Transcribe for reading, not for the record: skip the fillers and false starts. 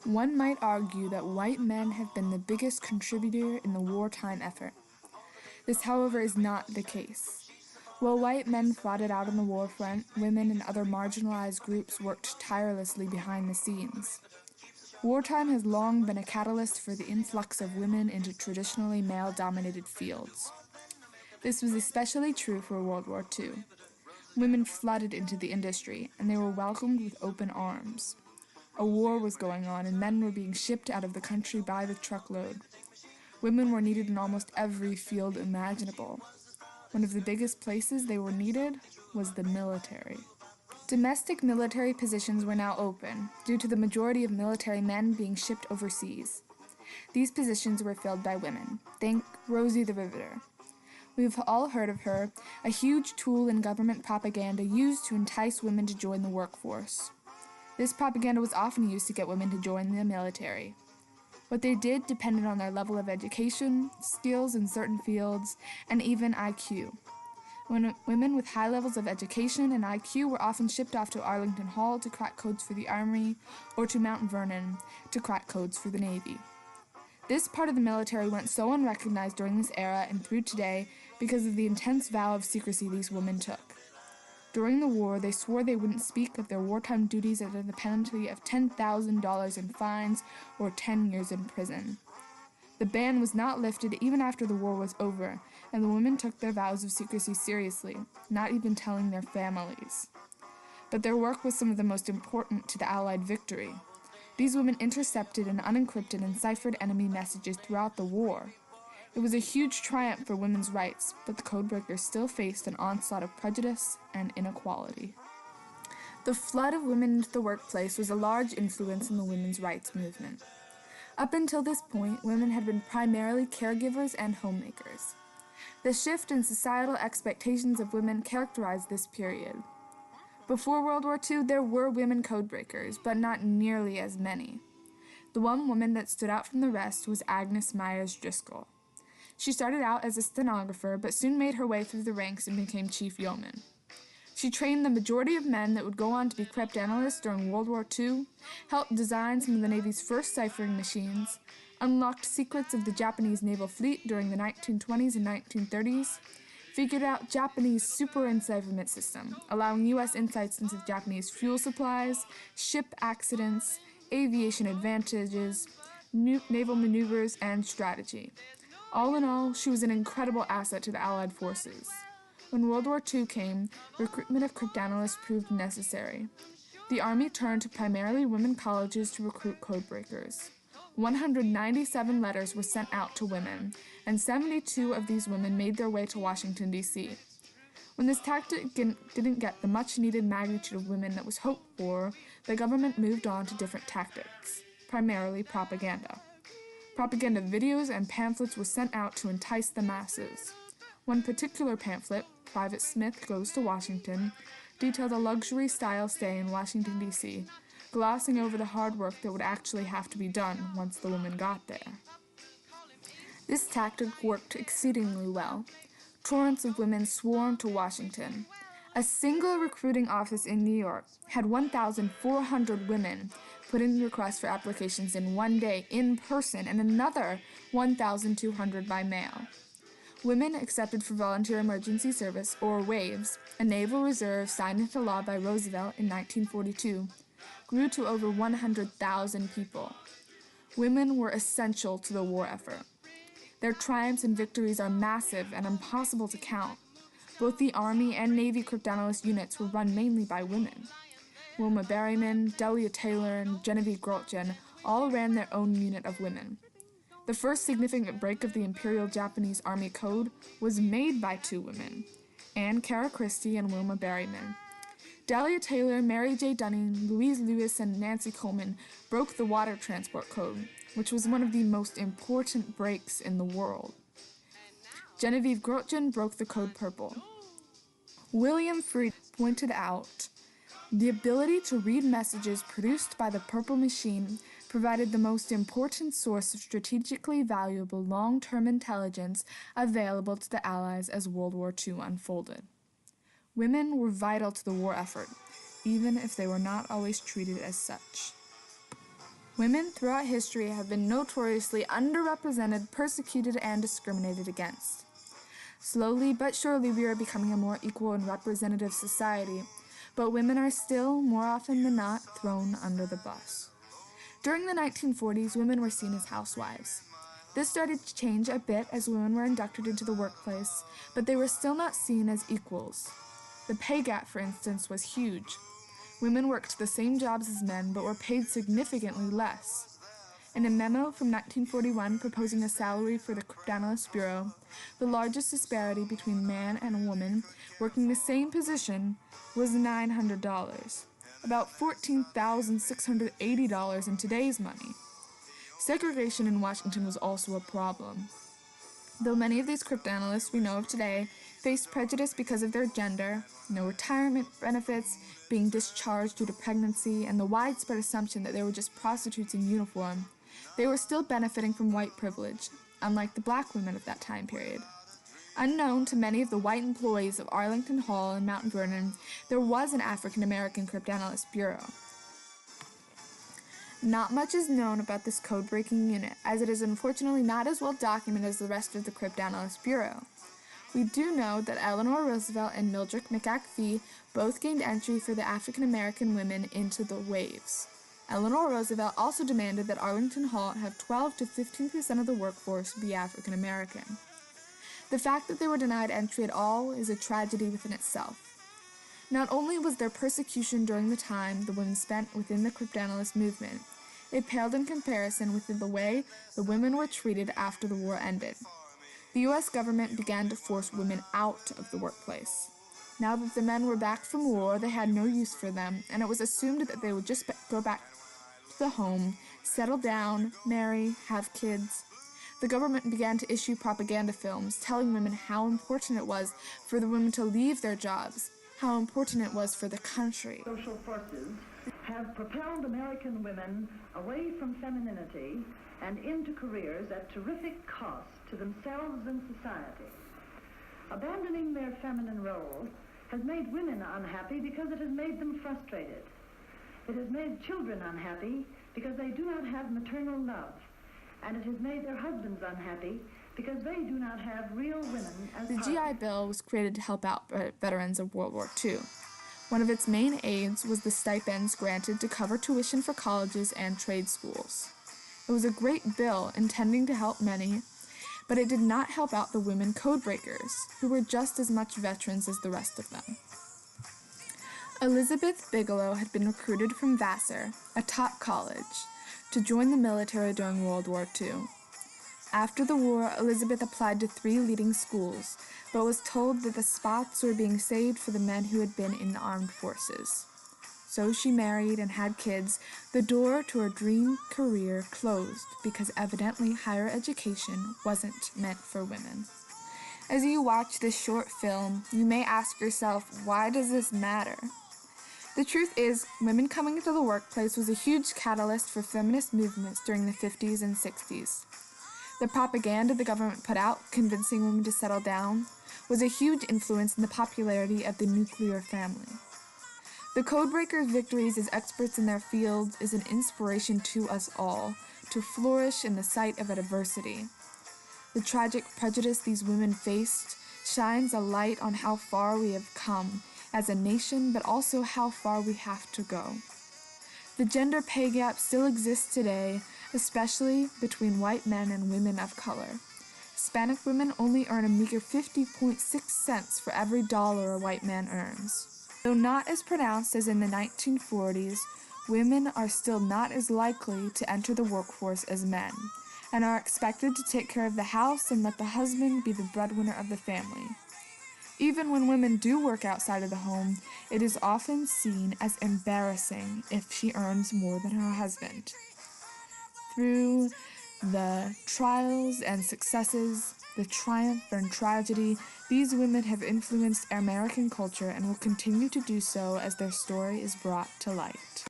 One might argue that white men have been the biggest contributor in the wartime effort. This, however, is not the case. While white men fought it out on the war front, women and other marginalized groups worked tirelessly behind the scenes. Wartime has long been a catalyst for the influx of women into traditionally male-dominated fields. This was especially true for World War II. Women flooded into the industry, and they were welcomed with open arms. A war was going on, and men were being shipped out of the country by the truckload. Women were needed in almost every field imaginable. One of the biggest places they were needed was the military. Domestic military positions were now open, due to the majority of military men being shipped overseas. These positions were filled by women. Think Rosie the Riveter. We've all heard of her, a huge tool in government propaganda used to entice women to join the workforce. This propaganda was often used to get women to join the military. What they did depended on their level of education, skills in certain fields, and even IQ. Women with high levels of education and IQ were often shipped off to Arlington Hall to crack codes for the Army, or to Mount Vernon to crack codes for the Navy. This part of the military went so unrecognized during this era and through today because of the intense vow of secrecy these women took. During the war, they swore they wouldn't speak of their wartime duties under the penalty of $10,000 in fines or 10 years in prison. The ban was not lifted even after the war was over, and the women took their vows of secrecy seriously, not even telling their families. But their work was some of the most important to the Allied victory. These women intercepted and unencrypted and ciphered enemy messages throughout the war. It was a huge triumph for women's rights, but the codebreakers still faced an onslaught of prejudice and inequality. The flood of women into the workplace was a large influence in the women's rights movement. Up until this point, women had been primarily caregivers and homemakers. The shift in societal expectations of women characterized this period. Before World War II, there were women codebreakers, but not nearly as many. The one woman that stood out from the rest was Agnes Myers Driscoll. She started out as a stenographer, but soon made her way through the ranks and became chief yeoman. She trained the majority of men that would go on to be Crypt-analysts during World War II, helped design some of the Navy's first ciphering machines, unlocked secrets of the Japanese naval fleet during the 1920s and 1930s, figured out Japanese super-encipherment system, allowing U.S. insights into Japanese fuel supplies, ship accidents, aviation advantages, naval maneuvers, and strategy. All in all, she was an incredible asset to the Allied forces. When World War II came, recruitment of crypt-analysts proved necessary. The Army turned to primarily women colleges to recruit codebreakers. 197 letters were sent out to women, and 72 of these women made their way to Washington, D.C. When this tactic didn't get the much-needed magnitude of women that was hoped for, the government moved on to different tactics, primarily propaganda. Propaganda videos and pamphlets were sent out to entice the masses. One particular pamphlet, Private Smith Goes to Washington, detailed a luxury-style stay in Washington, D.C., glossing over the hard work that would actually have to be done once the woman got there. This tactic worked exceedingly well. Torrents of women swarmed to Washington. A single recruiting office in New York had 1,400 women put in requests for applications in one day in person and another 1,200 by mail. Women accepted for volunteer emergency service, or WAVES, a naval reserve signed into law by Roosevelt in 1942, grew to over 100,000 people. Women were essential to the war effort. Their triumphs and victories are massive and impossible to count. Both the Army and Navy crypt-analyst units were run mainly by women. Wilma Berryman, Delia Taylor, and Genevieve Grotjen all ran their own unit of women. The first significant break of the Imperial Japanese Army Code was made by two women, Anne Cara Christie and Wilma Berryman. Delia Taylor, Mary J. Dunning, Louise Lewis, and Nancy Coleman broke the Water Transport Code, which was one of the most important breaks in the world. Genevieve Grotjen broke the Code Purple. William Freed pointed out, the ability to read messages produced by the Purple Machine provided the most important source of strategically valuable long-term intelligence available to the Allies as World War II unfolded. Women were vital to the war effort, even if they were not always treated as such. Women throughout history have been notoriously underrepresented, persecuted, and discriminated against. Slowly but surely we are becoming a more equal and representative society, but women are still, more often than not, thrown under the bus. During the 1940s, women were seen as housewives. This started to change a bit as women were inducted into the workplace, but they were still not seen as equals. The pay gap, for instance, was huge. Women worked the same jobs as men, but were paid significantly less. In a memo from 1941 proposing a salary for the Crypt-analysts Bureau, the largest disparity between man and woman working the same position was $900, about $14,680 in today's money. Segregation in Washington was also a problem. Though many of these crypt-analysts we know of today faced prejudice because of their gender, no retirement benefits, being discharged due to pregnancy, and the widespread assumption that they were just prostitutes in uniform, they were still benefiting from white privilege, unlike the black women of that time period. Unknown to many of the white employees of Arlington Hall and Mount Vernon, there was an African-American Crypt-analysts Bureau. Not much is known about this code-breaking unit, as it is unfortunately not as well documented as the rest of the Crypt-analysts Bureau. We do know that Eleanor Roosevelt and Mildred McAfee both gained entry for the African-American women into the waves. Eleanor Roosevelt also demanded that Arlington Hall have 12 to 15% of the workforce be African American. The fact that they were denied entry at all is a tragedy within itself. Not only was there persecution during the time the women spent within the crypt-analyst movement, it paled in comparison with the way the women were treated after the war ended. The U.S. government began to force women out of the workplace. Now that the men were back from war, they had no use for them, and it was assumed that they would just go back to the home, settle down, marry, have kids. The government began to issue propaganda films telling women how important it was for the women to leave their jobs, how important it was for the country. Social forces have propelled American women away from femininity and into careers at terrific cost to themselves and society. Abandoning their feminine role has made women unhappy because it has made them frustrated. It has made children unhappy because they do not have maternal love. And it has made their husbands unhappy because they do not have real women as The partners. GI Bill was created to help out veterans of World War II. One of its main aims was the stipends granted to cover tuition for colleges and trade schools. It was a great bill intending to help many, but it did not help out the women codebreakers, who were just as much veterans as the rest of them. Elizabeth Bigelow had been recruited from Vassar, a top college, to join the military during World War II. After the war, Elizabeth applied to 3 leading schools, but was told that the spots were being saved for the men who had been in the armed forces. So she married and had kids. The door to her dream career closed because evidently higher education wasn't meant for women. As you watch this short film, you may ask yourself, why does this matter? The truth is, women coming into the workplace was a huge catalyst for feminist movements during the 50s and 60s. The propaganda the government put out, convincing women to settle down, was a huge influence in the popularity of the nuclear family. The codebreakers' victories as experts in their fields is an inspiration to us all to flourish in the sight of adversity. The tragic prejudice these women faced shines a light on how far we have come as a nation, but also how far we have to go. The gender pay gap still exists today, especially between white men and women of color. Hispanic women only earn a meager 50.6 cents for every dollar a white man earns. Though not as pronounced as in the 1940s, women are still not as likely to enter the workforce as men, and are expected to take care of the house and let the husband be the breadwinner of the family. Even when women do work outside of the home, it is often seen as embarrassing if she earns more than her husband. Through the trials and successes, the triumph and tragedy, these women have influenced American culture and will continue to do so as their story is brought to light.